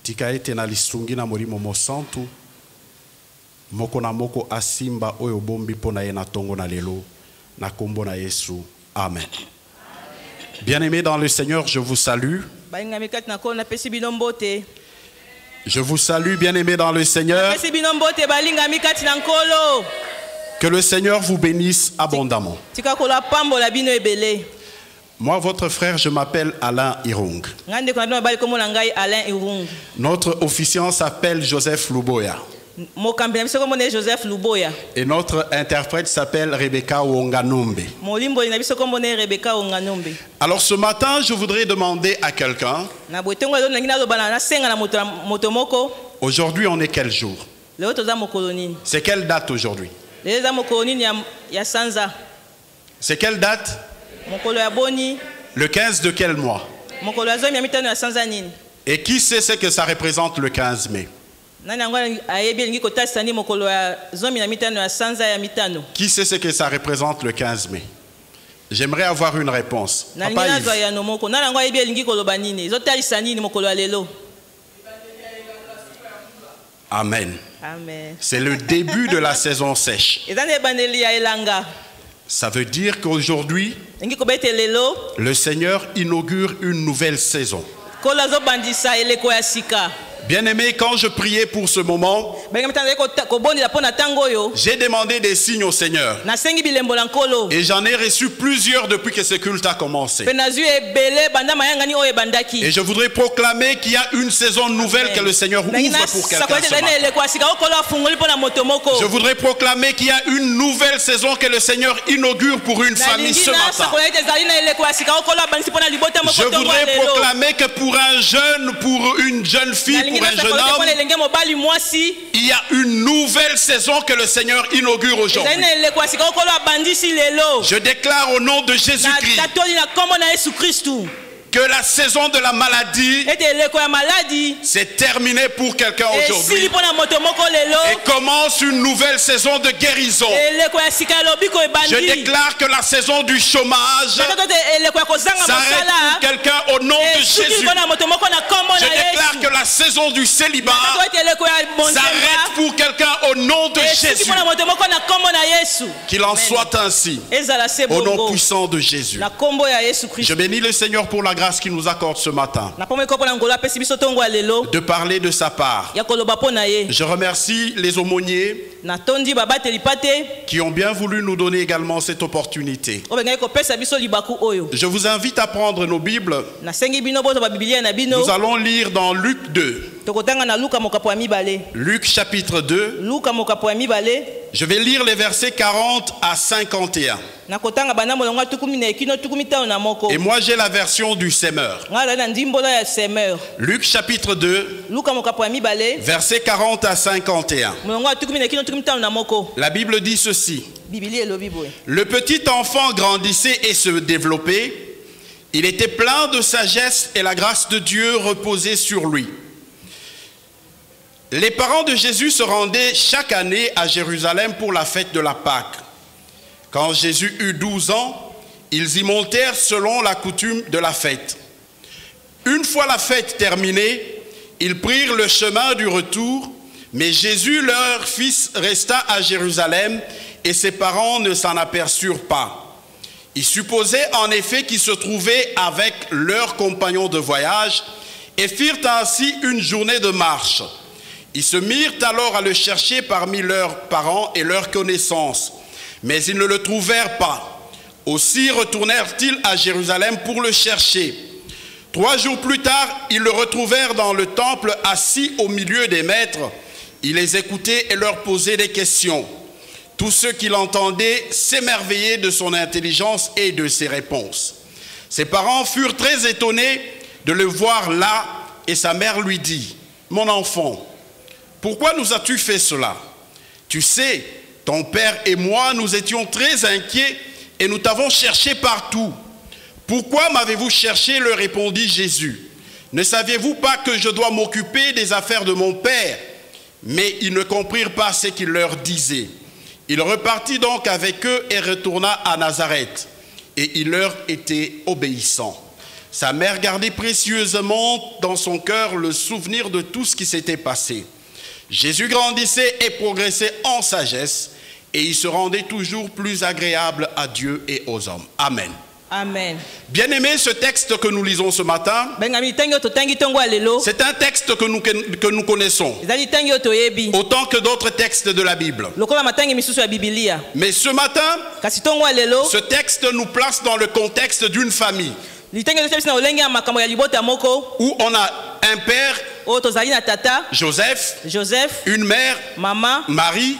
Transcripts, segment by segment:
tika ete na lisungi na molimo mosantu moko na moko asimba oyo bombi pona ye na tongo na lelo na kombo na Yesu. Amen. Bien-aimés dans le Seigneur, je vous salue. Je vous salue, bien-aimés dans le Seigneur. Que le Seigneur vous bénisse abondamment. Moi, votre frère, je m'appelle Alain Irung. Notre officiant s'appelle Joseph Luboya. Et notre interprète s'appelle Rebecca Wanganombe. Alors ce matin, je voudrais demander à quelqu'un, aujourd'hui on est quel jour? C'est quelle date aujourd'hui? C'est quelle date? Le 15 de quel mois? Et qui sait ce que ça représente le 15 mai? Qui sait ce que ça représente le 15 mai? J'aimerais avoir une réponse. Papa Yves. Amen. C'est le début de la saison sèche. Ça veut dire qu'aujourd'hui, le Seigneur inaugure une nouvelle saison. Bien-aimé, quand je priais pour ce moment, j'ai demandé des signes au Seigneur. Et j'en ai reçu plusieurs depuis que ce culte a commencé. Et je voudrais proclamer qu'il y a une saison nouvelle que le Seigneur ouvre pour quelqu'un ce matin. Je voudrais proclamer qu'il y a une nouvelle saison que le Seigneur inaugure pour une famille ce matin. Je voudrais proclamer que pour un jeune, pour une jeune fille, pour un jeune homme, il y a une nouvelle saison que le Seigneur inaugure aujourd'hui. Je déclare au nom de Jésus-Christ que la saison de la maladie c'est terminé pour quelqu'un aujourd'hui et commence une nouvelle saison de guérison. Je déclare que la saison du chômage s'arrête pour quelqu'un au nom de Jésus. Je déclare que la saison du célibat s'arrête pour quelqu'un au nom de Jésus. Qu'il en soit ainsi au nom puissant de Jésus. Je bénis le Seigneur pour la grâce qu'il nous accorde ce matin de parler de sa part. Je remercie les aumôniers qui ont bien voulu nous donner également cette opportunité. Je vous invite à prendre nos Bibles. Nous allons lire dans Luc 2. Luc chapitre 2. Je vais lire les versets 40 à 51. Et moi j'ai la version du Semeur. Luc chapitre 2, versets 40 à 51. La Bible dit ceci. Le petit enfant grandissait et se développait. Il était plein de sagesse et la grâce de Dieu reposait sur lui. Les parents de Jésus se rendaient chaque année à Jérusalem pour la fête de la Pâque. Quand Jésus eut 12 ans, ils y montèrent selon la coutume de la fête. Une fois la fête terminée, ils prirent le chemin du retour, mais Jésus, leur fils, resta à Jérusalem et ses parents ne s'en aperçurent pas. Ils supposaient en effet qu'ils se trouvaient avec leurs compagnons de voyage et firent ainsi une journée de marche. Ils se mirent alors à le chercher parmi leurs parents et leurs connaissances, mais ils ne le trouvèrent pas. Aussi retournèrent-ils à Jérusalem pour le chercher. 3 jours plus tard, ils le retrouvèrent dans le temple assis au milieu des maîtres. Il les écoutait et leur posait des questions. Tous ceux qui l'entendaient s'émerveillaient de son intelligence et de ses réponses. Ses parents furent très étonnés de le voir là et sa mère lui dit : « Mon enfant, pourquoi nous as-tu fait cela? Tu sais, ton père et moi, nous étions très inquiets et nous t'avons cherché partout. Pourquoi m'avez-vous cherché? Leur répondit Jésus. Ne saviez-vous pas que je dois m'occuper des affaires de mon père? Mais ils ne comprirent pas ce qu'il leur disait. Il repartit donc avec eux et retourna à Nazareth. Et il leur était obéissant. Sa mère gardait précieusement dans son cœur le souvenir de tout ce qui s'était passé. Jésus grandissait et progressait en sagesse et il se rendait toujours plus agréable à Dieu et aux hommes. Amen. Amen. Bien-aimé, ce texte que nous lisons ce matin, c'est un texte que nous connaissons, autant que d'autres textes de la Bible. Mais ce matin, ce texte nous place dans le contexte d'une famille où on a un père, Joseph, une mère, Marie,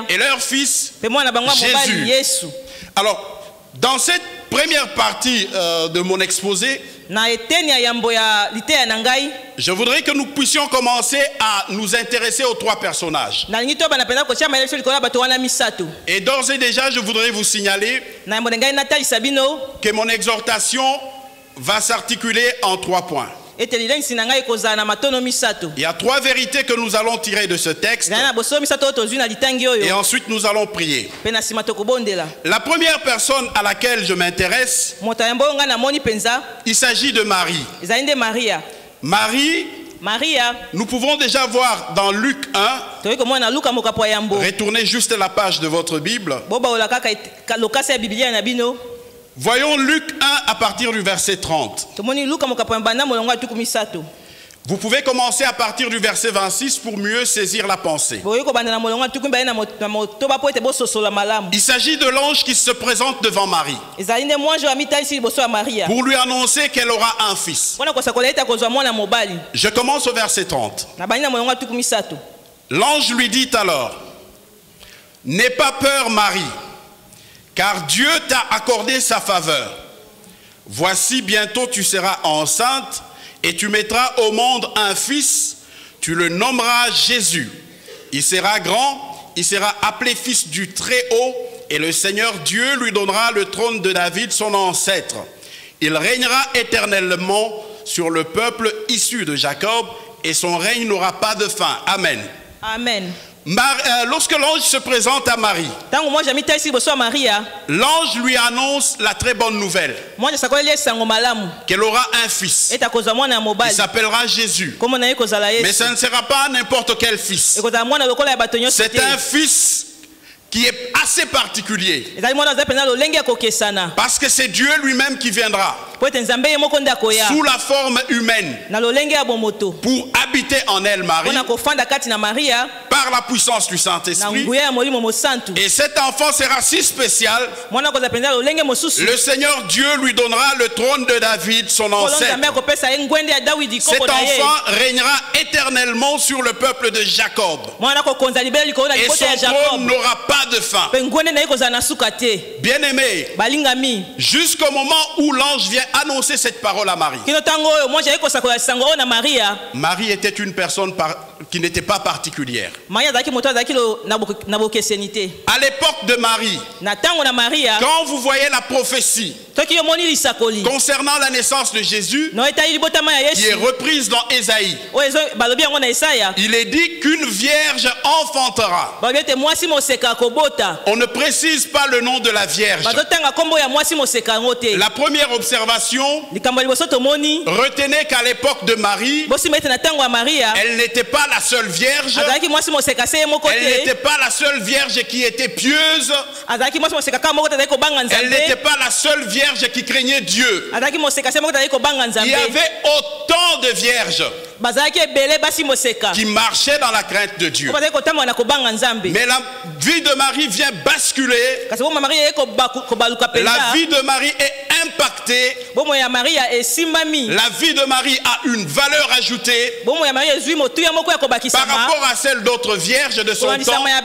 et leur fils, Jésus. Alors, dans cette première partie de mon exposé, je voudrais que nous puissions commencer à nous intéresser aux trois personnages. Et d'ores et déjà, je voudrais vous signaler que mon exhortation va s'articuler en 3 points. Il y a 3 vérités que nous allons tirer de ce texte. Et ensuite nous allons prier. La première personne à laquelle je m'intéresse, il s'agit de Marie. Marie, nous pouvons déjà voir dans Luc 1, retournez juste la page de votre Bible. Voyons Luc 1 à partir du verset 30. Vous pouvez commencer à partir du verset 26 pour mieux saisir la pensée. Il s'agit de l'ange qui se présente devant Marie pour lui annoncer qu'elle aura un fils. Je commence au verset 30. L'ange lui dit alors: n'aie pas peur, Marie, car Dieu t'a accordé sa faveur. Voici, bientôt tu seras enceinte et tu mettras au monde un fils. Tu le nommeras Jésus. Il sera grand, il sera appelé fils du Très-Haut, et le Seigneur Dieu lui donnera le trône de David, son ancêtre. Il régnera éternellement sur le peuple issu de Jacob, et son règne n'aura pas de fin. Amen. Amen. Lorsque l'ange se présente à Marie, l'ange lui annonce la très bonne nouvelle qu'elle aura un fils. Il s'appellera Jésus. Mais ce ne sera pas n'importe quel fils. C'est un fils qui est assez particulier, parce que c'est Dieu lui-même qui viendra sous la forme humaine pour habiter en elle, Marie, par la puissance du Saint-Esprit. Et cet enfant sera si spécial, le Seigneur Dieu lui donnera le trône de David, son ancêtre. Cet enfant régnera éternellement sur le peuple de Jacob, et son trône n'aura pas de fin. Bien-aimé, jusqu'au moment où l'ange vient annoncer cette parole à Marie, Marie était une personne qui n'était pas particulière. À l'époque de Marie, quand vous voyez la prophétie concernant la naissance de Jésus, qui est reprise dans Ésaïe, il est dit qu'une vierge enfantera. On ne précise pas le nom de la vierge. La première observation, retenez qu'à l'époque de Marie, elle n'était pas la seule vierge. Elle n'était pas la seule vierge qui était pieuse. Elle n'était pas la seule vierge qui craignait Dieu. Il y avait autant de vierges qui marchaient dans la crainte de Dieu. Mais la vie de Marie vient basculer. La vie de Marie est impactée. La vie de Marie a une valeur ajoutée par rapport à celle d'autres vierges de son temps, à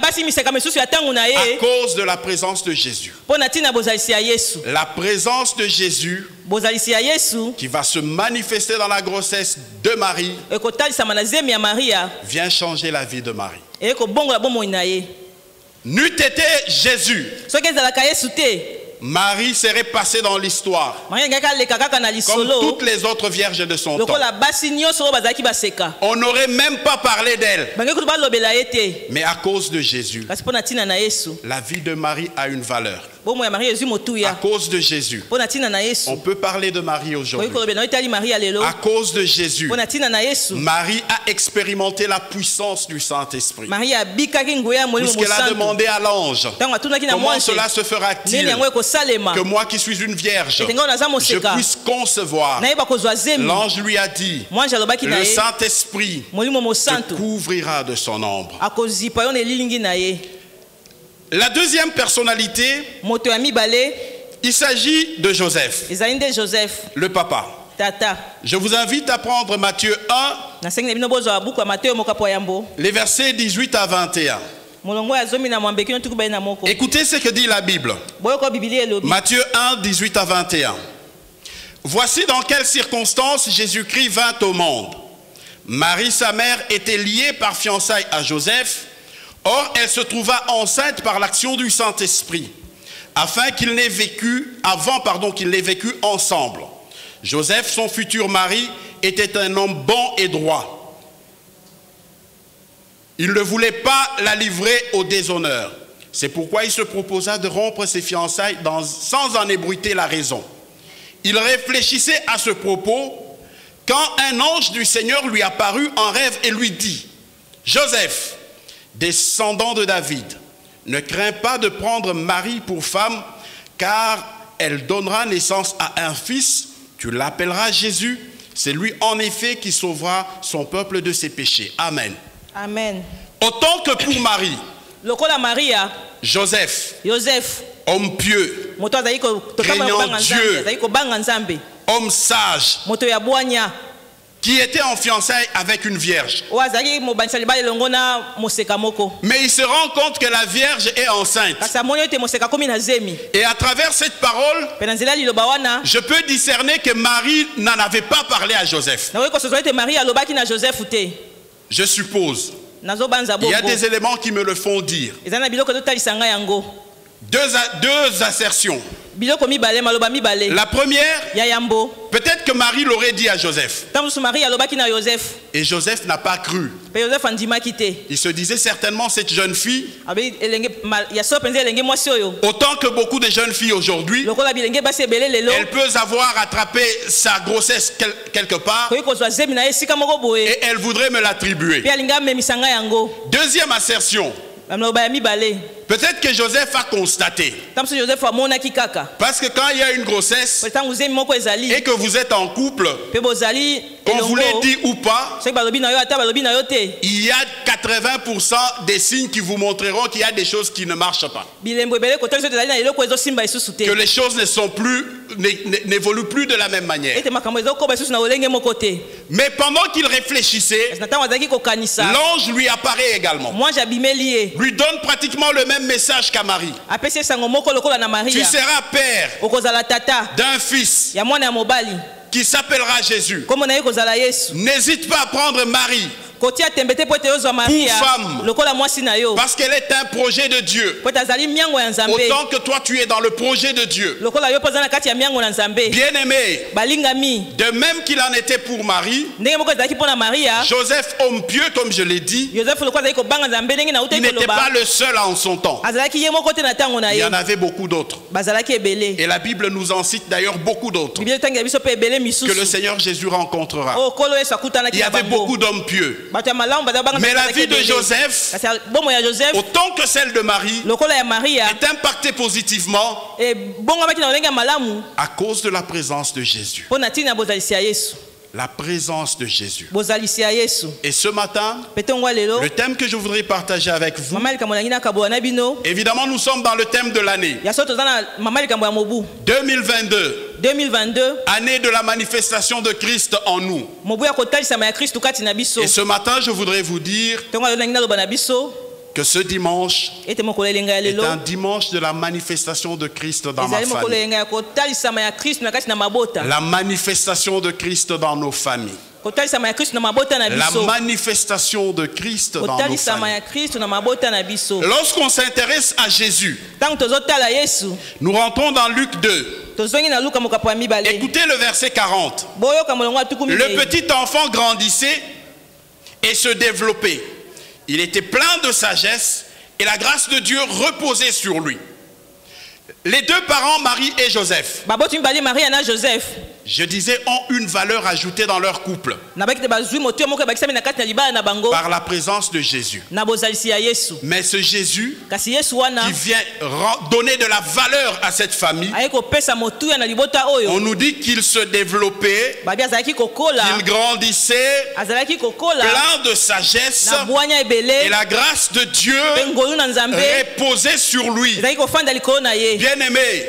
cause de la présence de Jésus. La présence de Jésus qui va se manifester dans la grossesse de Marie vient changer la vie de Marie. N'eût été Jésus, Marie serait passée dans l'histoire comme toutes les autres vierges de son temps. On n'aurait même pas parlé d'elle. Mais à cause de Jésus, la vie de Marie a une valeur. À cause de Jésus. On peut parler de Marie aujourd'hui. À cause de Jésus, Marie a expérimenté la puissance du Saint-Esprit. Puisqu'elle a demandé à l'ange, comment cela se fera-t-il que moi qui suis une vierge, je puisse concevoir? L'ange lui a dit, le Saint-Esprit te couvrira de son ombre. La deuxième personnalité, il s'agit de Joseph, le papa. Je vous invite à prendre Matthieu 1, les versets 18 à 21. Écoutez ce que dit la Bible. Matthieu 1, 18 à 21. Voici dans quelles circonstances Jésus-Christ vint au monde. Marie, sa mère, était liée par fiançailles à Joseph. Or, elle se trouva enceinte par l'action du Saint-Esprit, avant qu'ils n'aient vécu ensemble. Joseph, son futur mari, était un homme bon et droit. Il ne voulait pas la livrer au déshonneur. C'est pourquoi il se proposa de rompre ses fiançailles sans en ébruiter la raison. Il réfléchissait à ce propos quand un ange du Seigneur lui apparut en rêve et lui dit, « Joseph, descendant de David, ne crains pas de prendre Marie pour femme, car elle donnera naissance à un fils, tu l'appelleras Jésus, c'est lui en effet qui sauvera son peuple de ses péchés. » Amen. Amen. Autant que pour Marie, Joseph, homme pieux, craignant Dieu, homme sage, qui était en fiançailles avec une vierge. Mais il se rend compte que la vierge est enceinte. Et à travers cette parole, je peux discerner que Marie n'en avait pas parlé à Joseph. Je suppose. Il y a des éléments qui me le font dire. Deux assertions. La première, peut-être que Marie l'aurait dit à Joseph. Et Joseph n'a pas cru. Il se disait certainement, cette jeune fille, autant que beaucoup de jeunes filles aujourd'hui, elle peut avoir attrapé sa grossesse quelque part et elle voudrait me l'attribuer. Deuxième assertion. Peut-être que Joseph a constaté. Parce que quand il y a une grossesse et que vous êtes en couple, qu'on vous l'ait dit ou pas, il y a 80% des signes qui vous montreront qu'il y a des choses qui ne marchent pas. Que les choses n'évoluent plus de la même manière. Mais pendant qu'il réfléchissait, l'ange lui apparaît également. Lui donne pratiquement le même message qu'à Marie. Tu seras père d'un fils qui s'appellera Jésus. N'hésite pas à prendre Marie pour femme, parce qu'elle est un projet de Dieu. Autant que toi tu es dans le projet de Dieu. Bien aimé, de même qu'il en était pour Marie, Joseph, homme pieux comme je l'ai dit, il n'était pas le seul en son temps. Il y en avait beaucoup d'autres. Et la Bible nous en cite d'ailleurs beaucoup d'autres que le Seigneur Jésus rencontrera. Il y avait beaucoup d'hommes pieux. Mais la vie de Joseph, autant que celle de Marie, est impactée positivement à cause de la présence de Jésus. La présence de Jésus. Et ce matin, le thème que je voudrais partager avec vous, évidemment nous sommes dans le thème de l'année 2022, année de la manifestation de Christ en nous. Et ce matin, je voudrais vous dire que ce dimanche est un dimanche de la manifestation de Christ dans ma famille. La manifestation de Christ dans nos familles. La manifestation de Christ dans nos familles. Lorsqu'on s'intéresse à Jésus, nous rentrons dans Luc 2. Écoutez le verset 40. Le petit enfant grandissait et se développait. Il était plein de sagesse et la grâce de Dieu reposait sur lui. Les deux parents, Marie et Joseph, je disais, ont une valeur ajoutée dans leur couple par la présence de Jésus. Mais ce Jésus qui vient donner de la valeur à cette famille, on nous dit qu'il se développait, qu'il grandissait, plein de sagesse, et la grâce de Dieu reposait sur lui. Bien-aimé,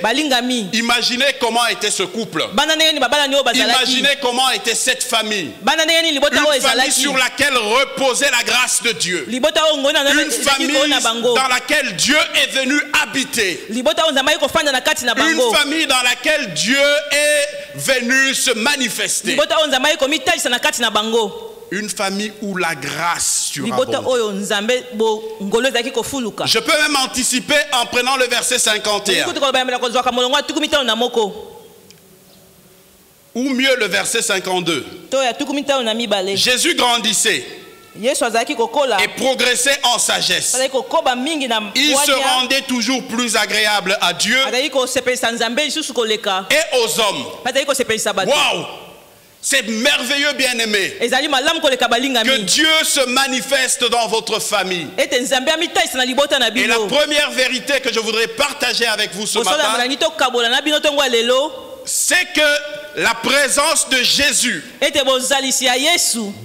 imaginez comment était ce couple. Imaginez comment était cette famille. Une famille sur laquelle reposait la grâce de Dieu. Une famille dans laquelle Dieu est venu habiter. Une famille dans laquelle Dieu est venu se manifester. Une famille où la grâce surabonde. Je peux même anticiper en prenant le verset 51. Ou mieux le verset 52. Jésus grandissait et progressait en sagesse. Il se rendait toujours plus agréable à Dieu et aux hommes. Waouh! C'est merveilleux, bien-aimé, que Dieu se manifeste dans votre famille. Et la première vérité que je voudrais partager avec vous ce matin, c'est que la présence de Jésus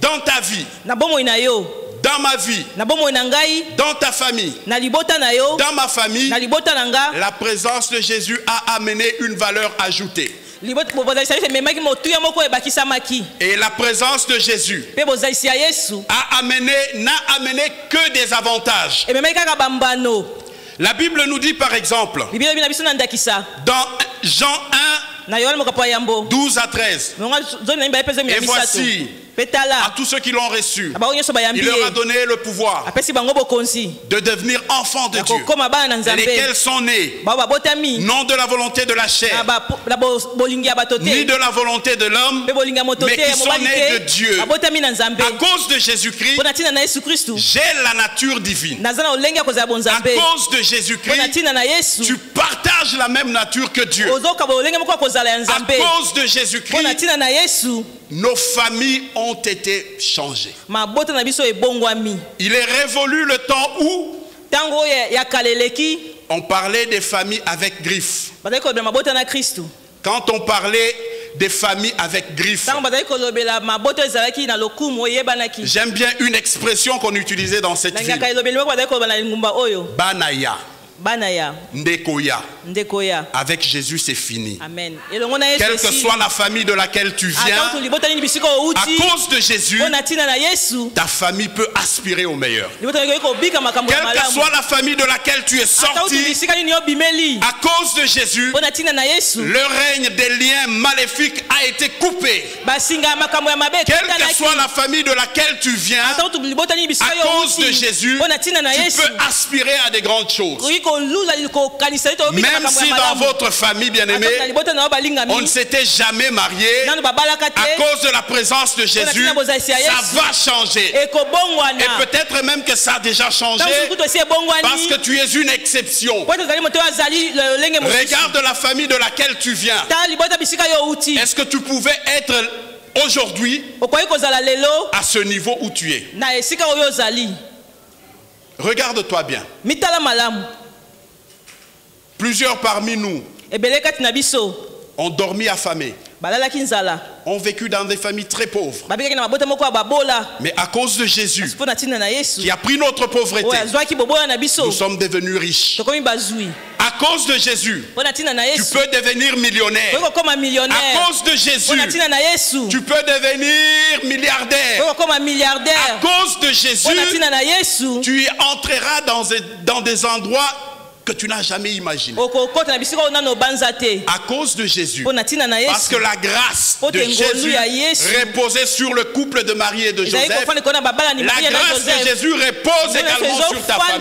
dans ta vie, dans ma vie, dans ta famille, dans ma famille, la présence de Jésus a amené une valeur ajoutée. Et la présence de Jésus n'a amené que des avantages. La Bible nous dit par exemple, dans Jean 1, 12 à 13, et voici, à tous ceux qui l'ont reçu, il leur a donné le pouvoir de devenir enfants de Dieu, lesquels sont nés non de la volonté de la chair ni de la volonté de l'homme, mais qui sont nés de Dieu. À cause de Jésus-Christ, j'ai la nature divine. À cause de Jésus-Christ, tu partages la même nature que Dieu. À cause de Jésus-Christ, nos familles ont été changées. Il est révolu le temps où on parlait des familles avec griffes. Quand on parlait des familles avec griffes, j'aime bien une expression qu'on utilisait dans cette ville. Banaya. Ndekoya. Avec Jésus, c'est fini. Amen. Quelle que soit la famille de laquelle tu viens, à cause de Jésus, ta famille peut aspirer au meilleur. Quelle que soit la famille de laquelle tu es sorti, à cause de Jésus, le règne des liens maléfiques a été coupé. Quelle que soit la famille de laquelle tu viens, à cause de Jésus, tu peux aspirer à des grandes choses. Même si dans votre famille, bien-aimée, on ne s'était jamais marié, à cause de la présence de Jésus, ça va changer. Et peut-être même que ça a déjà changé, parce que tu es une exception. Regarde la famille de laquelle tu viens. Est-ce que tu pouvais être aujourd'hui à ce niveau où tu es? Regarde-toi bien. Plusieurs parmi nous ont dormi affamés, ont vécu dans des familles très pauvres. Mais à cause de Jésus, qui a pris notre pauvreté, nous sommes devenus riches. À cause de Jésus, tu peux devenir millionnaire. À cause de Jésus, tu peux devenir milliardaire. À cause de Jésus, tu entreras dans des endroits que tu n'as jamais imaginé. À cause de Jésus, parce que la grâce de Jésus reposait sur le couple de Marie et de Joseph, la grâce de Jésus repose également sur ta famille.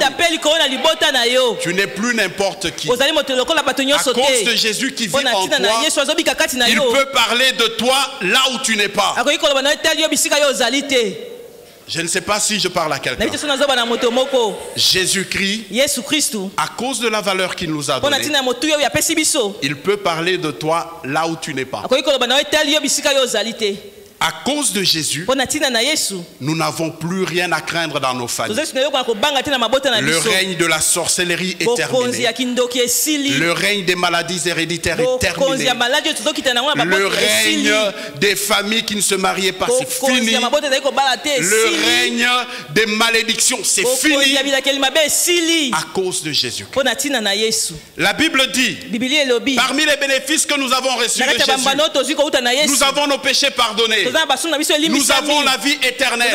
Tu n'es plus n'importe qui. À cause de Jésus qui vit en toi, il peut parler de toi là où tu n'es pas. Je ne sais pas si je parle à quelqu'un. Jésus-Christ, à cause de la valeur qu'il nous a donnée, il peut parler de toi là où tu n'es pas. À cause de Jésus, nous n'avons plus rien à craindre dans nos familles. Le règne de la sorcellerie est terminé. Le règne des maladies héréditaires est terminé. Le règne des familles qui ne se mariaient pas, c'est fini. Le règne des malédictions, c'est fini. À cause de Jésus. La Bible dit, parmi les bénéfices que nous avons reçus de Jésus, nous avons nos péchés pardonnés. Nous avons la vie éternelle.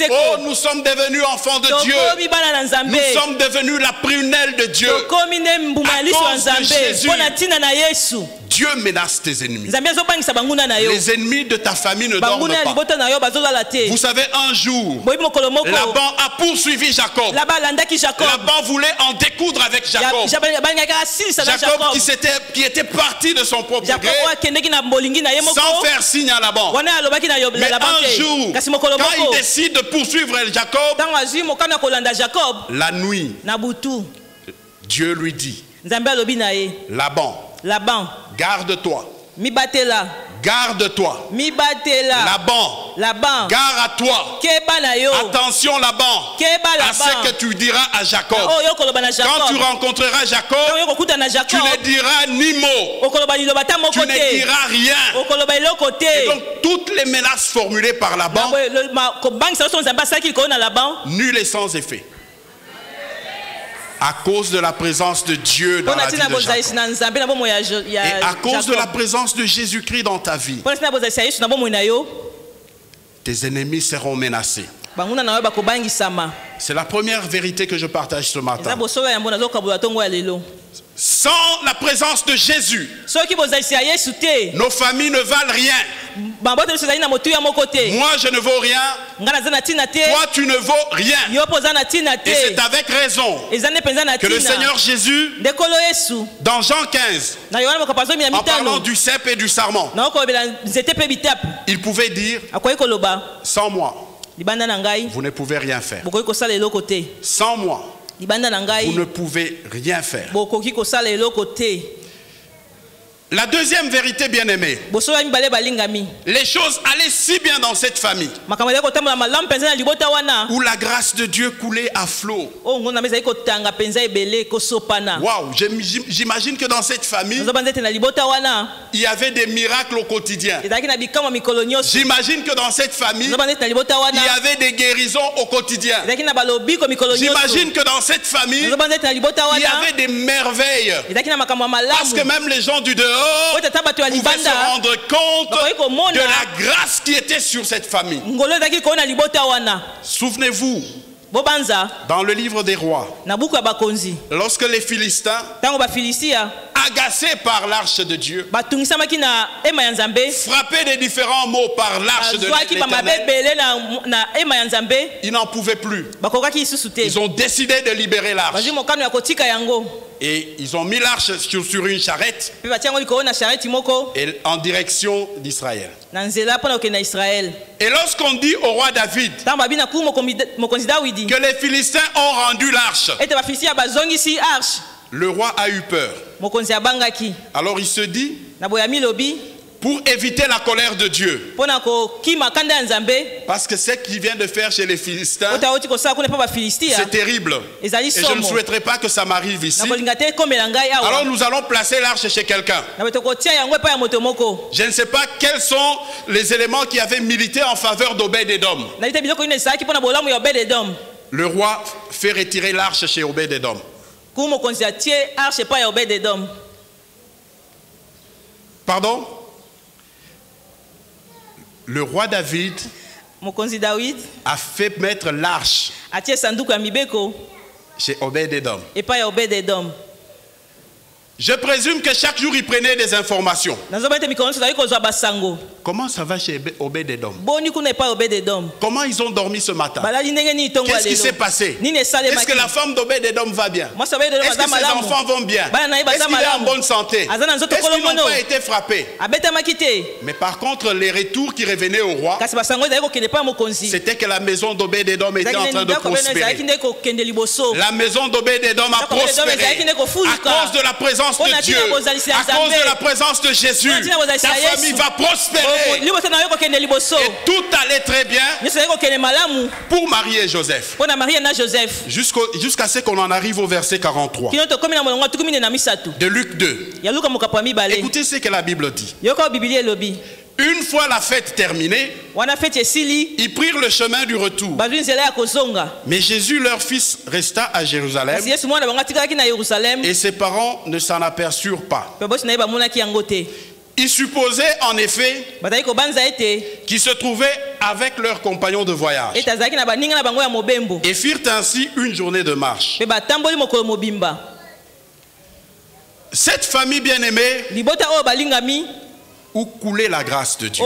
Oh, nous sommes devenus enfants de Dieu. Nous sommes devenus la prunelle de Dieu. À cause de Jésus, Dieu menace tes ennemis. Les ennemis de ta famille ne dorment pas. Vous savez, un jour, Laban a poursuivi Jacob. Laban voulait en découdre avec Jacob. Jacob qui était parti de son propre gré sans faire signe à Laban. Mais un jour, quand il décide de poursuivre Jacob, la nuit, Dieu lui dit, Laban, garde-toi. Garde-toi. Laban, garde à toi. Attention Laban, à ce que tu diras à Jacob. Quand tu rencontreras Jacob, tu ne diras ni mot. Tu ne diras rien. Et donc toutes les menaces formulées par Laban, nul et sans effet. À cause de la présence de Dieu dans la vie de Jacob. Et à cause de la présence de Jésus-Christ dans ta vie, tes ennemis seront menacés. C'est la première vérité que je partage ce matin. Sans la présence de Jésus, nos familles ne valent rien. Moi je ne vaux rien. Toi tu ne vaux rien. Et c'est avec raison que le Seigneur Jésus, dans Jean 15, en parlant du cep et du sarment, il pouvait dire, sans moi vous ne pouvez rien faire. Sans moi vous ne pouvez rien faire. La deuxième vérité, bien-aimée, les choses allaient si bien dans cette famille où la grâce de Dieu coulait à flot. Waouh, j'imagine que dans cette famille il y avait des miracles au quotidien. J'imagine que dans cette famille il y avait des guérisons au quotidien. J'imagine que dans cette famille il y avait des merveilles, parce que même les gens du dehors pouvaient se rendre compte de la grâce qui était sur cette famille. Souvenez-vous, dans le livre des rois, lorsque les Philistins, agacés par l'arche de Dieu, frappaient des différents mots par l'arche de l'Éternel, ils n'en pouvaient plus. Ils ont décidé de libérer l'arche. Et ils ont mis l'arche sur une charrette et en direction d'Israël. Et lorsqu'on dit au roi David que les Philistins ont rendu l'arche, le roi a eu peur. Alors il se dit, pour éviter la colère de Dieu, parce que ce qu'il vient de faire chez les Philistins, c'est terrible, et je ne souhaiterais pas que ça m'arrive ici. Alors nous allons placer l'arche chez quelqu'un. Je ne sais pas quels sont les éléments qui avaient milité en faveur d'Obed-Édom. Le roi fait retirer l'arche chez Obed-Édom. Pardon? Le roi David a fait mettre l'arche chez Obed-Édom. Je présume que chaque jour, il prenait des informations. Comment ça va chez Obed-Edom? Comment ils ont dormi ce matin? Qu'est-ce qui s'est passé? Est-ce que la femme d'Obed-Edom va bien? Est-ce que ses enfants vont bien? Est-ce qu'il est en bonne santé? Est-ce qu'ils n'ont pas été frappés? Mais par contre, les retours qui revenaient au roi, c'était que la maison d'Obed-Edom était en train de prospérer. La maison d'Obed-Edom a prospéré à cause de la présence de Dieu, à cause de la présence de Jésus. Ta famille va prospérer. Et tout allait très bien pour Marie et Joseph. Jusqu'à ce qu'on en arrive au verset 43 de Luc 2. Écoutez ce que la Bible dit. Une fois la fête terminée, ils prirent le chemin du retour. Mais Jésus, leur fils, resta à Jérusalem et ses parents ne s'en aperçurent pas. Ils supposaient en effet qu'ils se trouvaient avec leurs compagnons de voyage et firent ainsi une journée de marche. Cette famille bien-aimée où coulait la grâce de Dieu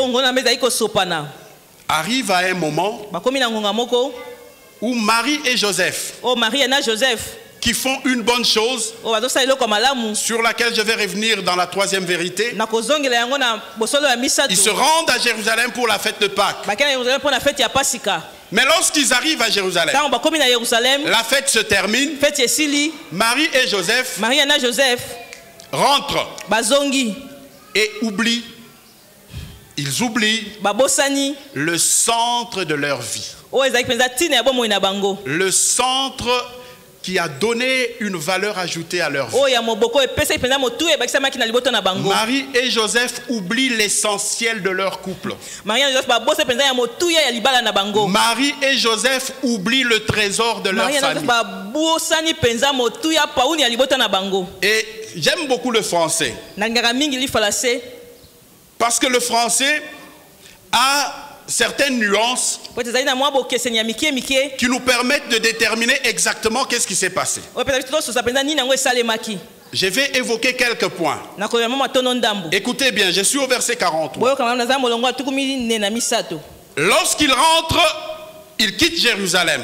arrive à un moment où Marie et Joseph, qui font une bonne chose sur laquelle je vais revenir dans la troisième vérité, ils se rendent à Jérusalem pour la fête de Pâques. Mais lorsqu'ils arrivent à Jérusalem, la fête se termine. Marie et Joseph rentrent et oublient. Ils oublient le centre de leur vie. Le centre qui a donné une valeur ajoutée à leur vie. Marie et Joseph oublient l'essentiel de leur couple. Marie et Joseph oublient le trésor de leur famille. Et j'aime beaucoup le français. Parce que le français a certaines nuances qui nous permettent de déterminer exactement qu'est-ce qui s'est passé. Je vais évoquer quelques points. Écoutez bien, je suis au verset 43. Lorsqu'ils rentrent, ils quittent Jérusalem.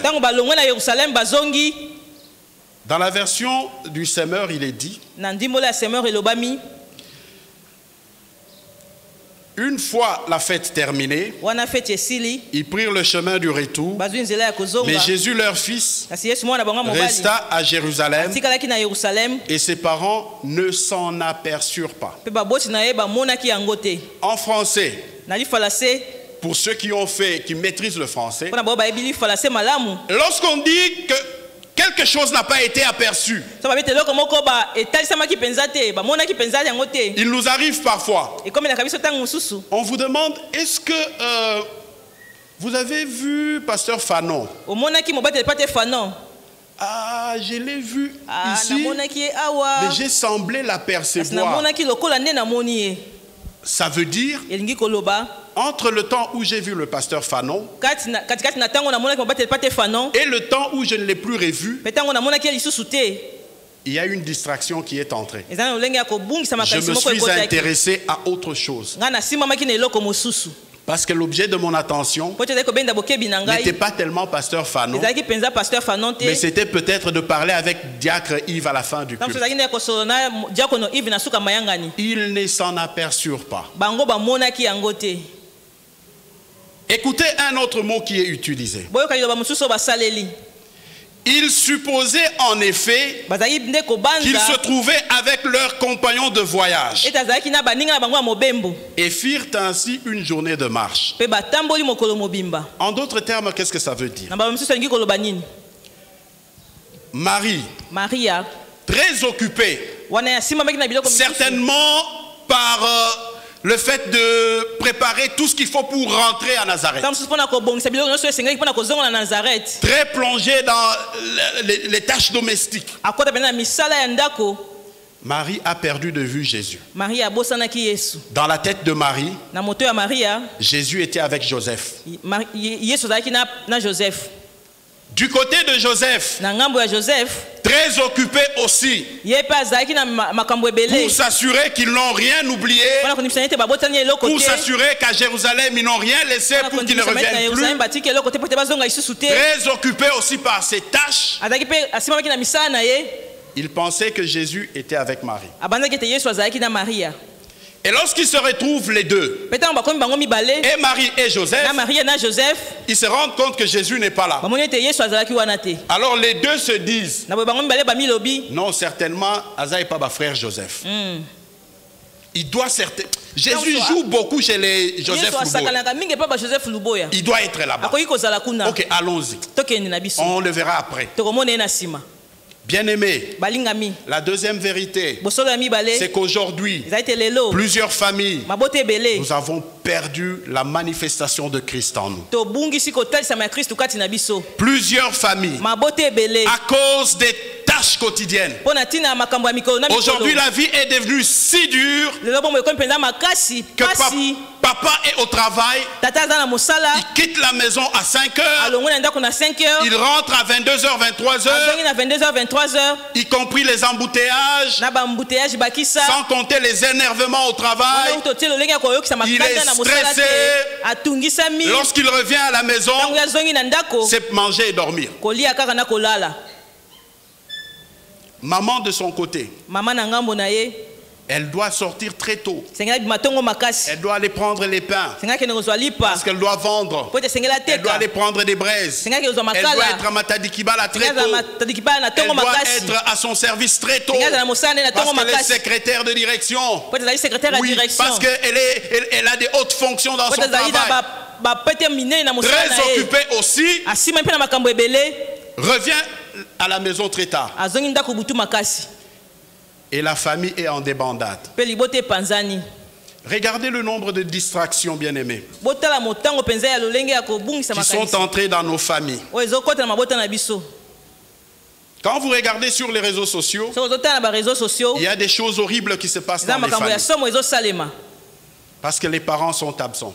Dans la version du Semeur, il est dit: une fois la fête terminée, ils prirent le chemin du retour, mais Jésus, leur fils, resta à Jérusalem et ses parents ne s'en aperçurent pas. En français, pour ceux qui maîtrisent le français, lorsqu'on dit que quelque chose n'a pas été aperçu, il nous arrive parfois. On vous demande: est-ce que vous avez vu Pasteur Fanon? Ah, je l'ai vu ici, mais j'ai semblé l'apercevoir. Ça veut dire, entre le temps où j'ai vu le pasteur Fanon et le temps où je ne l'ai plus revu, il y a une distraction qui est entrée. Je me suis intéressé à autre chose. Parce que l'objet de mon attention n'était pas tellement pasteur Fanon, mais c'était peut-être de parler avec Diacre Yves à la fin du culte. Ils ne s'en aperçurent pas. Écoutez un autre mot qui est utilisé. Ils supposaient en effet qu'ils se trouvaient avec leurs compagnons de voyage et firent ainsi une journée de marche. En d'autres termes, qu'est-ce que ça veut dire? Marie, très occupée, certainement par le fait de préparer tout ce qu'il faut pour rentrer à Nazareth. Très plongée dans les tâches domestiques. Marie a perdu de vue Jésus. Dans la tête de Marie, Jésus était avec Joseph. Du côté de Joseph, très occupé aussi pour s'assurer qu'ils n'ont rien oublié, pour s'assurer qu'à Jérusalem ils n'ont rien laissé pour qu'ils ne reviennent plus. Très occupé aussi par ses tâches. Il pensait que Jésus était avec Marie. Et lorsqu'ils se retrouvent les deux, et Marie et Joseph, ils se rendent compte que Jésus n'est pas là. Alors les deux se disent, non, certainement, Aza n'est pas ma frère Joseph. Il doit certainement... Jésus joue beaucoup chez les Joseph Louboya. Il doit être là-bas. Ok, allons-y. On le verra après. Bien-aimés, la deuxième vérité, c'est qu'aujourd'hui, plusieurs familles, nous avons perdu la manifestation de Christ en nous. Plusieurs familles, à cause des tâches quotidiennes. Aujourd'hui, la vie est devenue si dure que papa est au travail, il quitte la maison à 5 heures, il rentre à 22h, 23h, y compris les embouteillages, sans compter les énervements au travail. Il est stressé. Lorsqu'il revient à la maison, c'est manger et dormir. Maman de son côté, elle doit sortir très tôt. Elle doit aller prendre les pains parce qu'elle doit vendre. Elle doit aller prendre des braises. Elle doit être à Matadikibala très tôt. Elle doit être à son service très tôt parce qu'elle est secrétaire de direction. Oui, parce qu'elle a des hautes fonctions dans son travail. Très occupée aussi. Revient à la maison très tard. Et la famille est en débandade. Regardez le nombre de distractions, bien-aimés, qui sont entrées dans nos familles. Quand vous regardez sur les réseaux sociaux, il y a des choses horribles qui se passent dans les familles. Parce que les parents sont absents.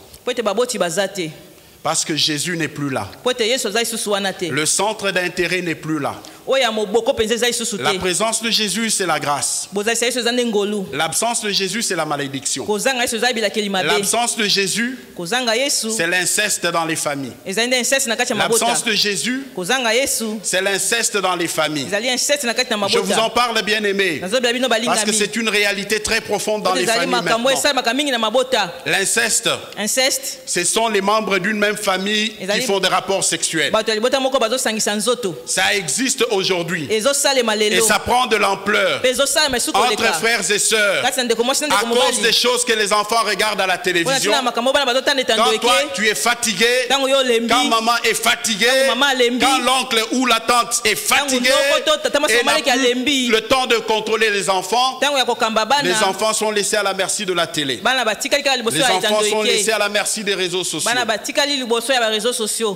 Parce que Jésus n'est plus là. Le centre d'intérêt n'est plus là. La présence de Jésus, c'est la grâce. L'absence de Jésus, c'est la malédiction. L'absence de Jésus, c'est l'inceste dans les familles. L'absence de Jésus, c'est l'inceste dans les familles. Je vous en parle, bien aimé, parce que c'est une réalité très profonde dans les familles maintenant. L'inceste, ce sont les membres d'une même famille qui font des rapports sexuels. Ça existe aujourd'hui et ça prend de l'ampleur entre frères et sœurs à cause des choses que les enfants regardent à la télévision. Quand toi tu es fatigué, quand maman est fatiguée, quand l'oncle ou la tante est fatigué et n'a plus le temps de contrôler les enfants sont laissés à la merci de la télé. Les enfants sont laissés à la merci des réseaux sociaux.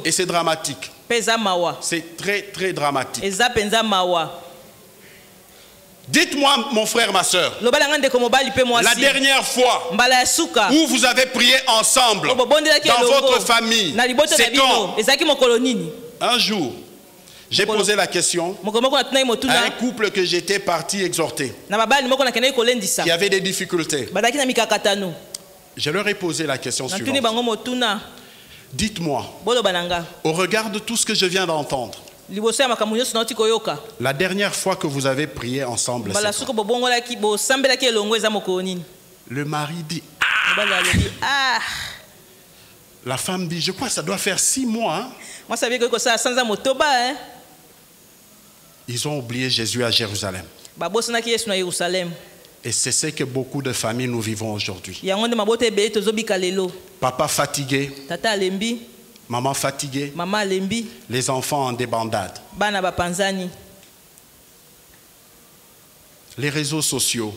Et c'est dramatique. C'est très très dramatique. Dites-moi, mon frère, ma soeur, la dernière fois où vous avez prié ensemble dans votre famille, c'est quand? Un jour, j'ai posé la question à un couple que j'étais parti exhorter, qui avait des difficultés. Je leur ai posé la question suivante. Dites-moi, au regard de tout ce que je viens d'entendre, la dernière fois que vous avez prié ensemble, le mari dit ah. La femme dit, je crois que ça doit faire 6 mois. Ils ont oublié Jésus à Jérusalem. Et c'est ce que beaucoup de familles nous vivons aujourd'hui. Papa fatigué, maman fatiguée, les enfants en débandade. Les réseaux sociaux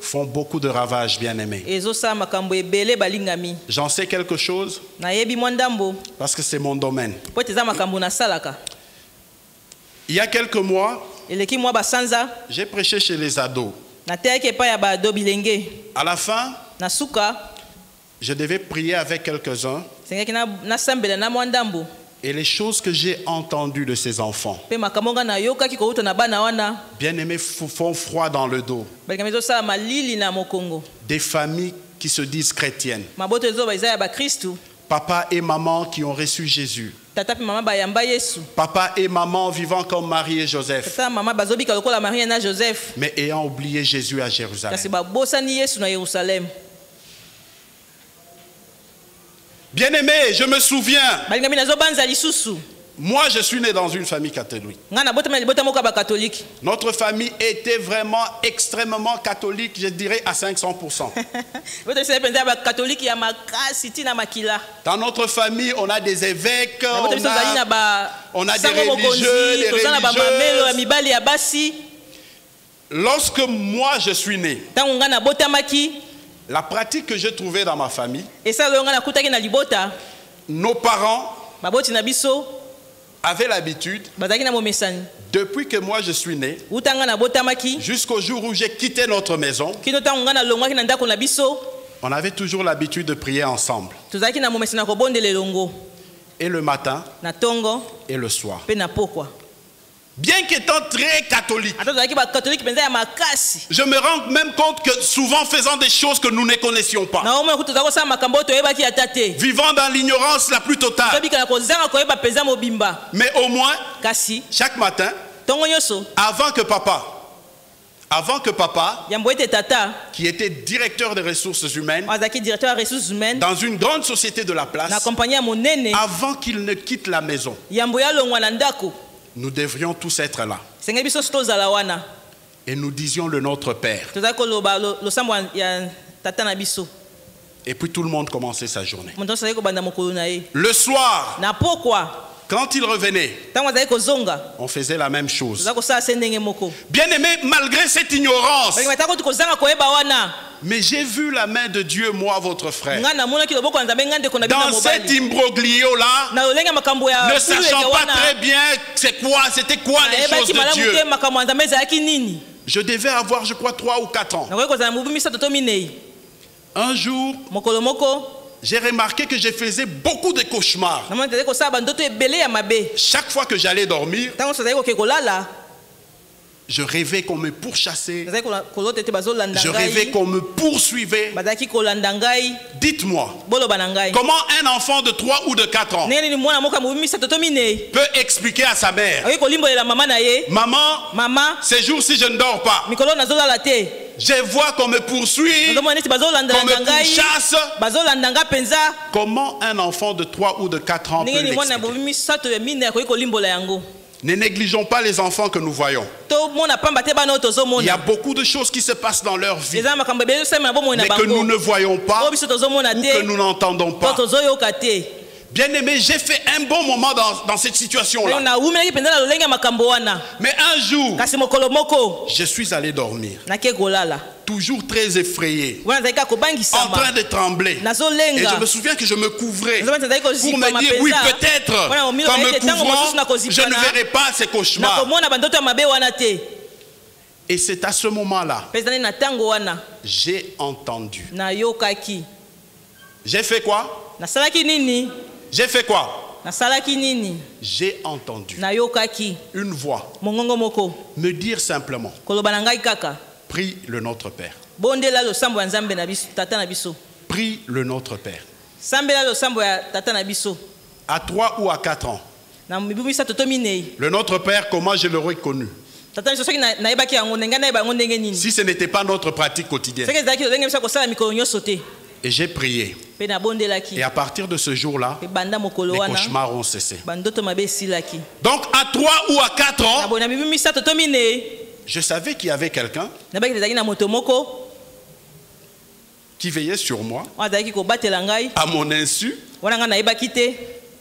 font beaucoup de ravages, bien-aimés. J'en sais quelque chose parce que c'est mon domaine. Il y a quelques mois, j'ai prêché chez les ados. À la fin, je devais prier avec quelques-uns Et les choses que j'ai entendues de ces enfants, bien-aimés, font froid dans le dos. Des familles qui se disent chrétiennes. Papa et maman qui ont reçu Jésus. Papa et maman vivant comme Marie et Joseph, mais ayant oublié Jésus à Jérusalem. Bien-aimé, je me souviens, moi je suis né dans une famille catholique. Notre famille était vraiment extrêmement catholique, je dirais à 500%. Dans notre famille, on a des évêques, on a des religieux, des religieuses. Lorsque moi je suis né, la pratique que je trouvais dans ma famille, nos parents avaient l'habitude, depuis que moi je suis né, jusqu'au jour où j'ai quitté notre maison, on avait toujours l'habitude de prier ensemble. Et le matin et le soir. Bien qu'étant très catholique, je me rends même compte que souvent faisant des choses que nous ne connaissions pas, vivant dans l'ignorance la plus totale, mais au moins chaque matin, avant que papa, qui était directeur des ressources humaines dans une grande société de la place, avant qu'il ne quitte la maison, nous devrions tous être là. Et nous disions le Notre Père. Et puis tout le monde commençait sa journée. Le soir, quand il revenait, on faisait la même chose. Bien aimé, malgré cette ignorance, mais j'ai vu la main de Dieu, moi, votre frère. Dans cet imbroglio-là, ne sachant pas très bien c'était quoi les choses de Dieu. Je devais avoir, je crois, 3 ou 4 ans. Un jour, j'ai remarqué que je faisais beaucoup de cauchemars. Chaque fois que j'allais dormir, je rêvais qu'on me pourchassait. Je rêvais qu'on me poursuivait. Dites-moi, comment un enfant de 3 ou de 4 ans peut expliquer à sa mère: Maman, ces jours-ci je ne dors pas. Je vois qu'on me poursuit, qu'on me pourchasse. Comment un enfant de 3 ou de 4 ans peut l'expliquer? Ne négligeons pas les enfants que nous voyons. Il y a beaucoup de choses qui se passent dans leur vie, mais que nous ne voyons pas ou que nous n'entendons pas. Bien-aimé, j'ai fait un bon moment dans cette situation-là. Mais un jour, je suis allé dormir, toujours très effrayé, en train de trembler. Et je me souviens que je me couvrais pour me dire: oui, peut-être qu'en me couvrant, je ne verrai pas ces cauchemars. Et c'est à ce moment-là, j'ai entendu. J'ai fait quoi? J'ai fait quoi? J'ai entendu une voix me dire simplement: prie le Notre Père. Prie le Notre Père. À 3 ou à 4 ans, le Notre Père, comment je l'aurais connu si ce n'était pas notre pratique quotidienne? Et j'ai prié. Et à partir de ce jour-là, les cauchemars ont cessé. Donc à 3 ou à 4 ans, je savais qu'il y avait quelqu'un qui veillait sur moi, à mon insu,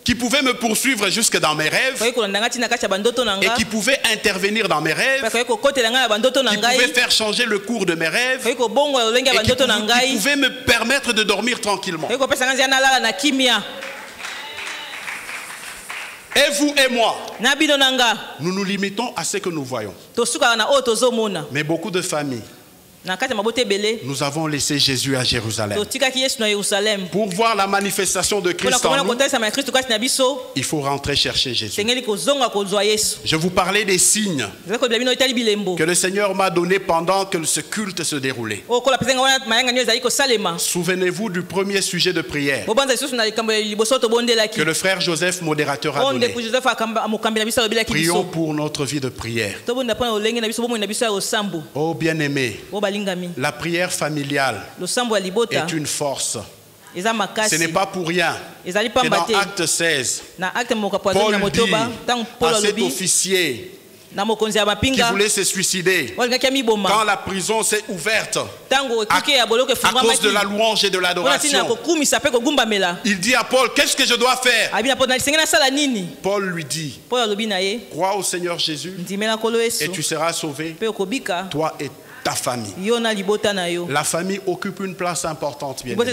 qui pouvait me poursuivre jusque dans mes rêves, et qui pouvait intervenir dans mes rêves, qui pouvait faire changer le cours de mes rêves, et qui pouvait me permettre de dormir tranquillement. Et vous et moi, nous nous limitons à ce que nous voyons. Mais beaucoup de familles Nous avons laissé Jésus à Jérusalem. Pour voir la manifestation de Christ en nous, il faut rentrer chercher Jésus. Je vous parlais des signes que le Seigneur m'a donnés pendant que ce culte se déroulait. Souvenez-vous du premier sujet de prière que le frère Joseph, modérateur, a donné. Prions pour notre vie de prière. Oh bien-aimé, la prière familiale est une force. Ce n'est pas pour rien que dans Acte 16, Paul dit à cet officier qui voulait se suicider, quand la prison s'est ouverte à cause de la louange et de l'adoration, il dit à Paul, qu'est-ce que je dois faire? Paul lui dit, crois au Seigneur Jésus et tu seras sauvé, toi et ta famille. La famille occupe une place importante, bien aimé.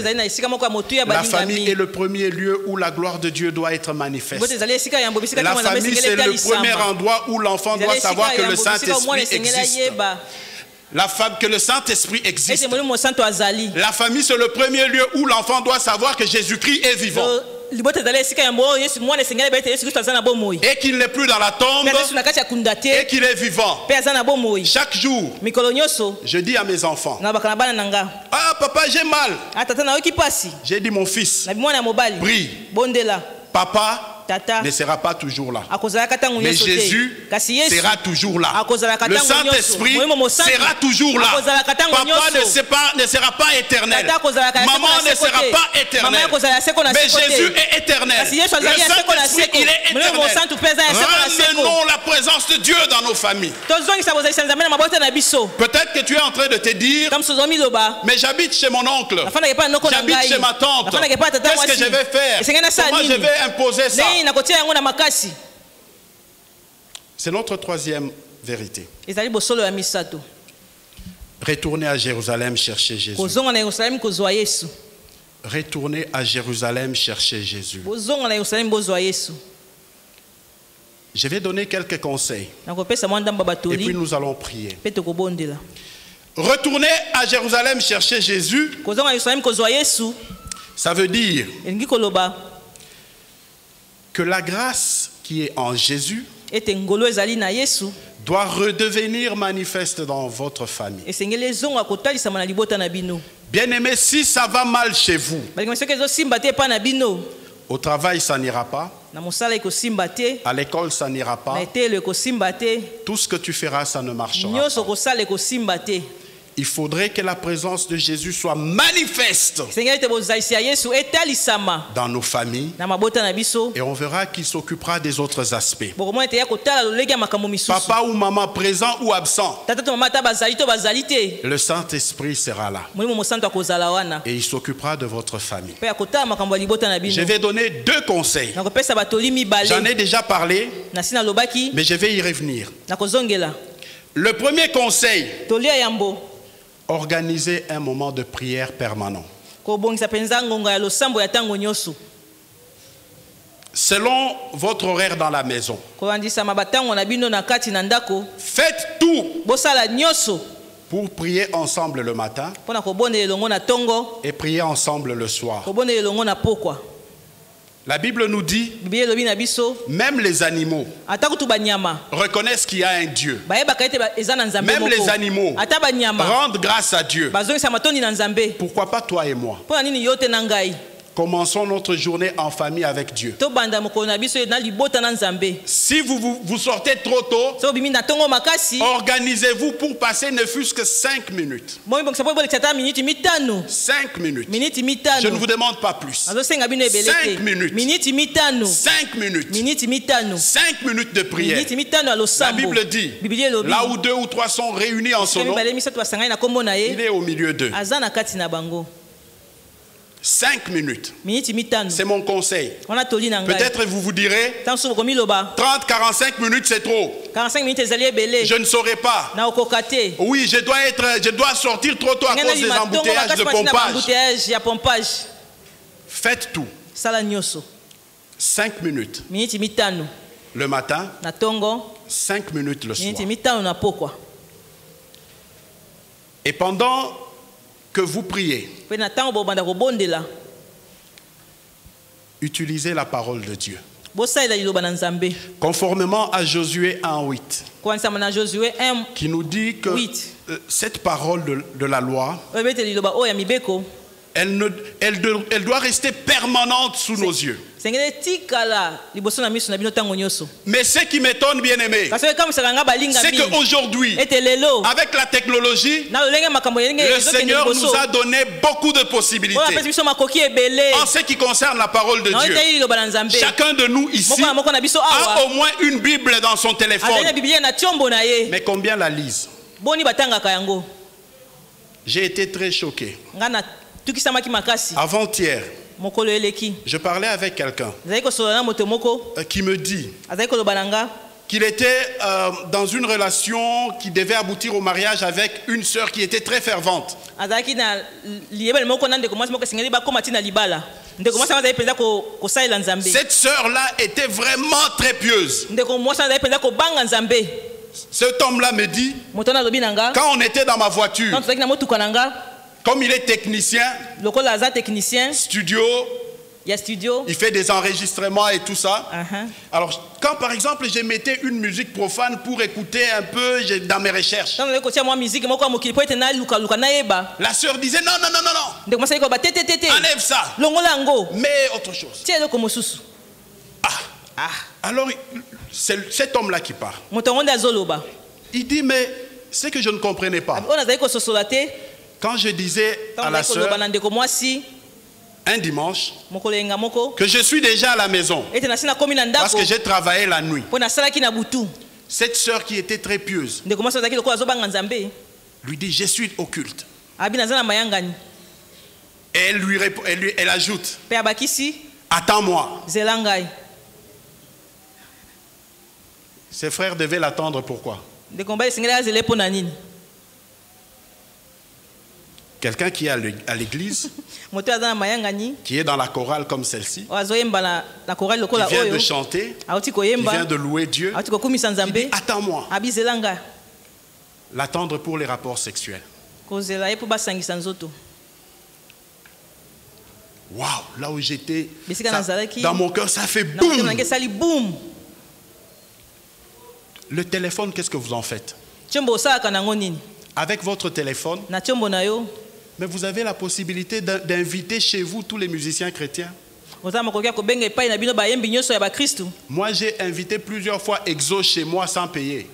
La famille est le premier lieu où la gloire de Dieu doit être manifeste. La famille, c'est le premier endroit où l'enfant doit savoir que le Saint-Esprit existe. Que le Saint-Esprit existe. La famille, c'est le premier lieu où l'enfant doit savoir que Jésus-Christ est vivant. Et qu'il n'est plus dans la tombe et qu'il est vivant. Chaque jour, je dis à mes enfants, ah papa, j'ai mal. J'ai dit, mon fils, prie. Papa ne sera pas toujours là, mais Jésus sera toujours là. Le Saint-Esprit sera toujours là. Papa ne sera pas éternel, maman ne sera pas éternelle, mais Jésus est éternel. Le Saint-Esprit, il est éternel. Ramenons la présence de Dieu dans nos familles. Peut-être que tu es en train de te dire, mais j'habite chez mon oncle, j'habite chez ma tante, qu'est-ce que je vais faire? Comment je vais imposer ça? C'est notre troisième vérité. Retournez à Jérusalem chercher Jésus. Retournez à Jérusalem chercher Jésus. Je vais donner quelques conseils et puis nous allons prier. Retournez à Jérusalem chercher Jésus, ça veut dire que la grâce qui est en Jésus doit redevenir manifeste dans votre famille. Bien-aimé, si ça va mal chez vous, au travail ça n'ira pas, à l'école ça n'ira pas, tout ce que tu feras ça ne marchera pas. Il faudrait que la présence de Jésus soit manifeste dans nos familles et on verra qu'il s'occupera des autres aspects. Papa ou maman présent ou absent, le Saint-Esprit sera là et il s'occupera de votre famille. Je vais donner deux conseils. J'en ai déjà parlé, mais je vais y revenir. Le premier conseil, organisez un moment de prière permanent. Selon votre horaire dans la maison, faites tout pour prier ensemble le matin et prier ensemble le soir. La Bible nous dit, même les animaux reconnaissent qu'il y a un Dieu. Même les animaux rendent grâce à Dieu. Pourquoi pas toi et moi? Commençons notre journée en famille avec Dieu. Si vous sortez trop tôt, organisez-vous pour passer ne fût-ce que 5 minutes. 5 minutes. Je ne vous demande pas plus. 5 minutes. 5 minutes. 5 minutes de prière. La Bible dit, là où 2 ou 3 sont réunis en son nom, il est au milieu d'eux. 5 minutes. C'est mon conseil. Peut-être vous vous direz 30-45 minutes c'est trop. Je ne saurais pas. Oui, je dois sortir trop tôt à cause des embouteillages de pompage. Faites tout. 5 minutes le matin, 5 minutes le soir. Et pendant que vous priez, utilisez la parole de Dieu. Conformément à Josué 1:8, qui nous dit que cette parole de la loi, elle doit rester permanente sous nos yeux. Mais ce qui m'étonne, bien aimé, c'est qu'aujourd'hui, avec la technologie, le Seigneur nous a donné beaucoup de possibilités. En ce qui concerne la parole de Dieu, chacun de nous ici a au moins une Bible dans son téléphone. Mais combien la lisent? J'ai été très choqué. Avant-hier, je parlais avec quelqu'un qui me dit qu'il était dans une relation qui devait aboutir au mariage avec une sœur qui était très fervente. Cette sœur-là était vraiment très pieuse. Cet homme-là me dit, quand on était dans ma voiture, comme il est technicien, studio, il fait des enregistrements et tout ça. Alors, quand par exemple je mettais une musique profane pour écouter un peu dans mes recherches, la sœur disait non, enlève ça, mais autre chose. Alors, c'est cet homme-là qui parle. Il dit, mais ce que je ne comprenais pas, quand je disais à la sœur un dimanche que je suis déjà à la maison parce que j'ai travaillé la nuit, cette sœur qui était très pieuse lui dit, je suis au culte. Et elle ajoute, attends-moi. Ses frères devaient l'attendre, pourquoi? Quelqu'un qui est à l'église, qui est dans la chorale comme celle-ci, qui vient de chanter, qui vient de louer Dieu, il dit, attends-moi. L'attendre pour les rapports sexuels. Waouh, là où j'étais, dans mon cœur, ça fait boum. Le téléphone, qu'est-ce que vous en faites? Avec votre téléphone, mais vous avez la possibilité d'inviter chez vous tous les musiciens chrétiens. Moi, j'ai invité plusieurs fois Exo chez moi sans payer.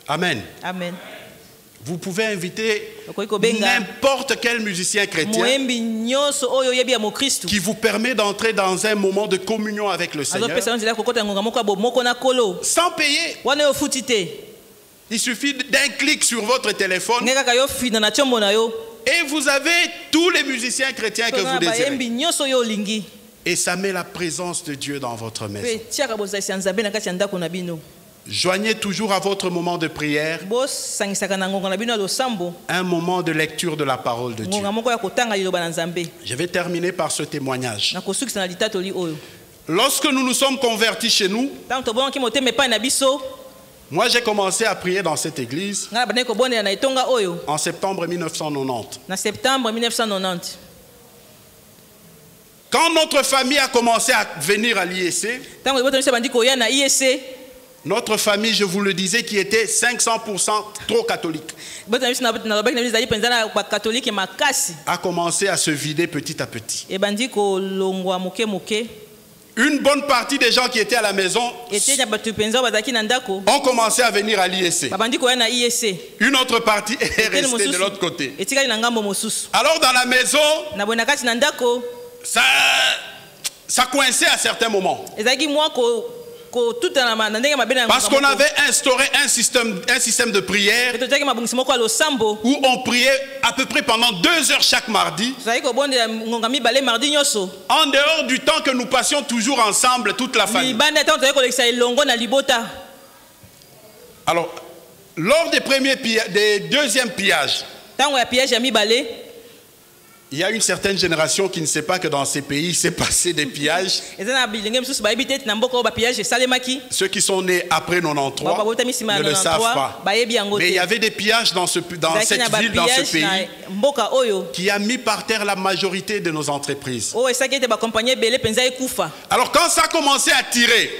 Amen. Amen. Vous pouvez inviter n'importe quel musicien chrétien qui vous permet d'entrer dans un moment de communion avec le Seigneur sans payer. Il suffit d'un clic sur votre téléphone et vous avez tous les musiciens chrétiens que vous désirez. Et ça met la présence de Dieu dans votre maison. Joignez toujours à votre moment de prière un moment de lecture de la parole de Dieu. Je vais terminer par ce témoignage. Lorsque nous nous sommes convertis chez nous, moi j'ai commencé à prier dans cette église en septembre 1990. Quand notre famille a commencé à venir à l'IEC, notre famille, je vous le disais, qui était 500% trop catholique, a commencé à se vider petit à petit. Une bonne partie des gens qui étaient à la maison ont commencé à venir à l'IEC. Une autre partie est restée de l'autre côté. Alors dans la maison, ça coinçait à certains moments. Parce qu'on avait instauré un système de prière où on priait à peu près pendant 2 heures chaque mardi, en dehors du temps que nous passions toujours ensemble, toute la famille. Alors, lors des deuxièmes pillages, Il y a une certaine génération qui ne sait pas que dans ces pays, il s'est passé des pillages. Ceux qui sont nés après 93 ne le savent pas. Mais il y avait des pillages dans cette ville, dans ce pays, qui a mis par terre la majorité de nos entreprises. Alors quand ça a commencé à tirer,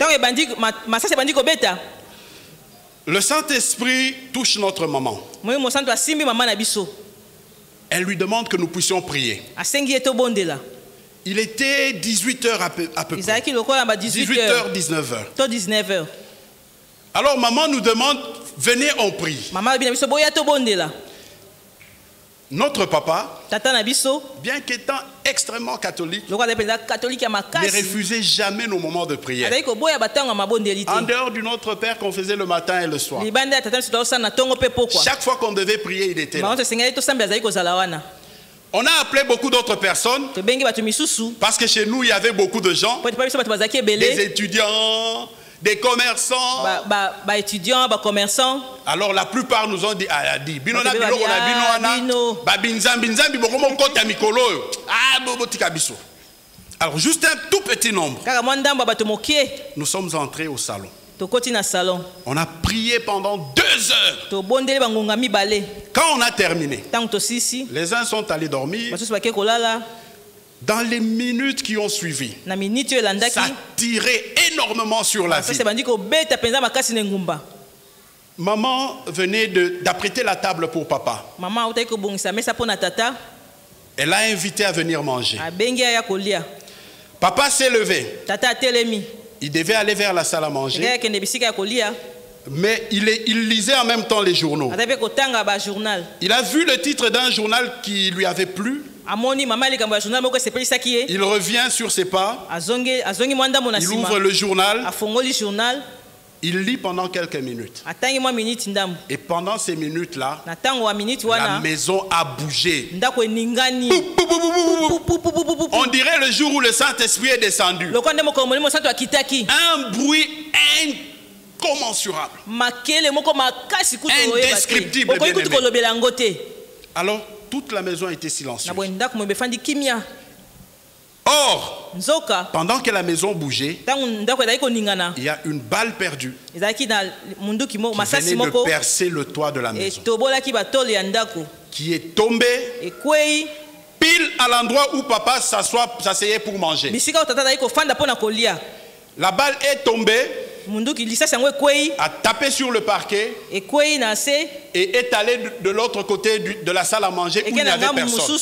le Saint-Esprit touche notre maman. Elle lui demande que nous puissions prier. Il était 18h à peu près. 18h, 19h. Alors maman nous demande, venez on prie. Notre papa, bien qu'étant extrêmement catholique, ne refusait jamais nos moments de prière. En dehors du Notre Père qu'on faisait le matin et le soir. Chaque fois qu'on devait prier, il était là. On a appelé beaucoup d'autres personnes parce que chez nous, il y avait beaucoup de gens, des étudiants, des commerçants. Alors la plupart nous ont dit, alors juste un tout petit nombre. Nous sommes entrés au salon. On a prié pendant 2 heures. Quand on a terminé, les uns sont allés dormir. Dans les minutes qui ont suivi, ça tirait énormément sur la vie. Maman venait d'apprêter la table pour papa. Elle l'a invité à venir manger. Papa s'est levé. Il devait aller vers la salle à manger. Mais il lisait en même temps les journaux. Il a vu le titre d'un journal qui lui avait plu. Il revient sur ses pas. Il ouvre le journal. Il lit pendant quelques minutes. Et pendant ces minutes-là, la maison a bougé. On dirait le jour où le Saint-Esprit est descendu. Un bruit incommensurable. Indescriptible. Alors, toute la maison était silencieuse. Or, pendant que la maison bougeait, il y a une balle perdue qui venait de percer le toit de la maison, qui est tombée pile à l'endroit où papa s'asseyait pour manger. La balle est tombée, a tapé sur le parquet et est allée de l'autre côté de la salle à manger où il n'y avait personne.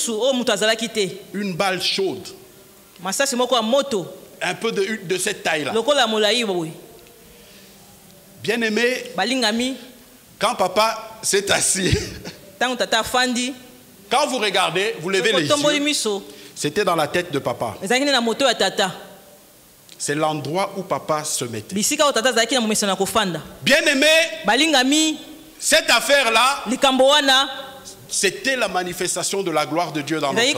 Une balle chaude. Un peu de cette taille-là. Bien aimé, quand papa s'est assis, quand vous regardez, vous levez les yeux, c'était dans la tête de papa. C'est l'endroit où papa se mettait. Bien aimé, cette affaire-là, c'était la manifestation de la gloire de Dieu dans notre maison.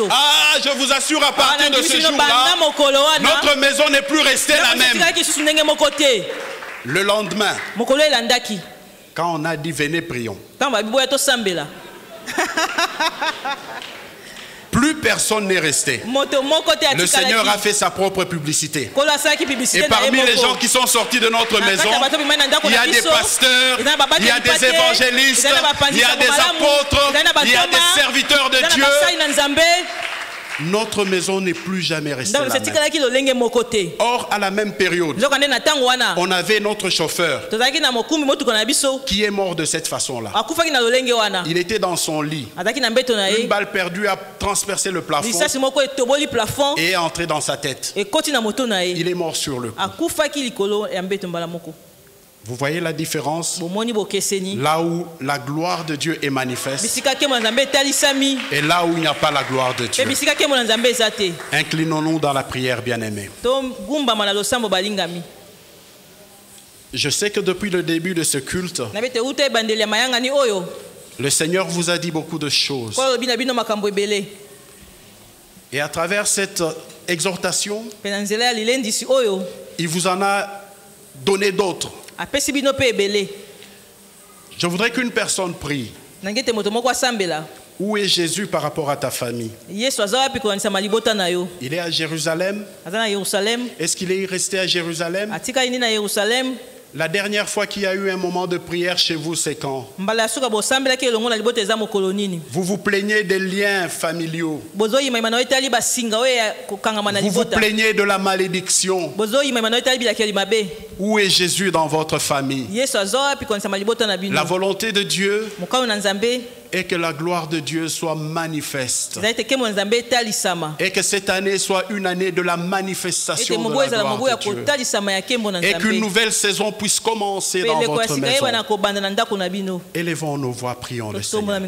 Ah, je vous assure, à partir de ce jour-là, notre maison n'est plus restée la même. Le lendemain, quand on a dit venez prions, plus personne n'est resté. Le Seigneur a fait sa propre publicité. Et parmi les gens qui sont sortis de notre maison, il y a des pasteurs, il y a des évangélistes, il y a des apôtres, il y a des serviteurs de Dieu. Notre maison n'est plus jamais restée la même. Or, à la même période, on avait notre chauffeur qui est mort de cette façon-là. Il était dans son lit. Une balle perdue a transpercé le plafond et est entrée dans sa tête. Il est mort sur le coup. Vous voyez la différence? Là où la gloire de Dieu est manifeste et là où il n'y a pas la gloire de Dieu. Inclinons-nous dans la prière, bien-aimés. Je sais que depuis le début de ce culte, le Seigneur vous a dit beaucoup de choses. Et à travers cette exhortation, il vous en a donné d'autres. Je voudrais qu'une personne prie Où est Jésus par rapport à ta famille? Il est à Jérusalem? Est-ce qu'il est resté à Jérusalem? La dernière fois qu'il y a eu un moment de prière chez vous, c'est quand? Vous vous plaignez des liens familiaux. Vous vous plaignez de la malédiction. Où est Jésus dans votre famille? La volonté de Dieu est que la gloire de Dieu soit manifeste. Et que cette année soit une année de la manifestation de la gloire de Dieu. Et qu'une nouvelle saison puisse commencer dans votre maison. Élevons nos voix, prions le Seigneur.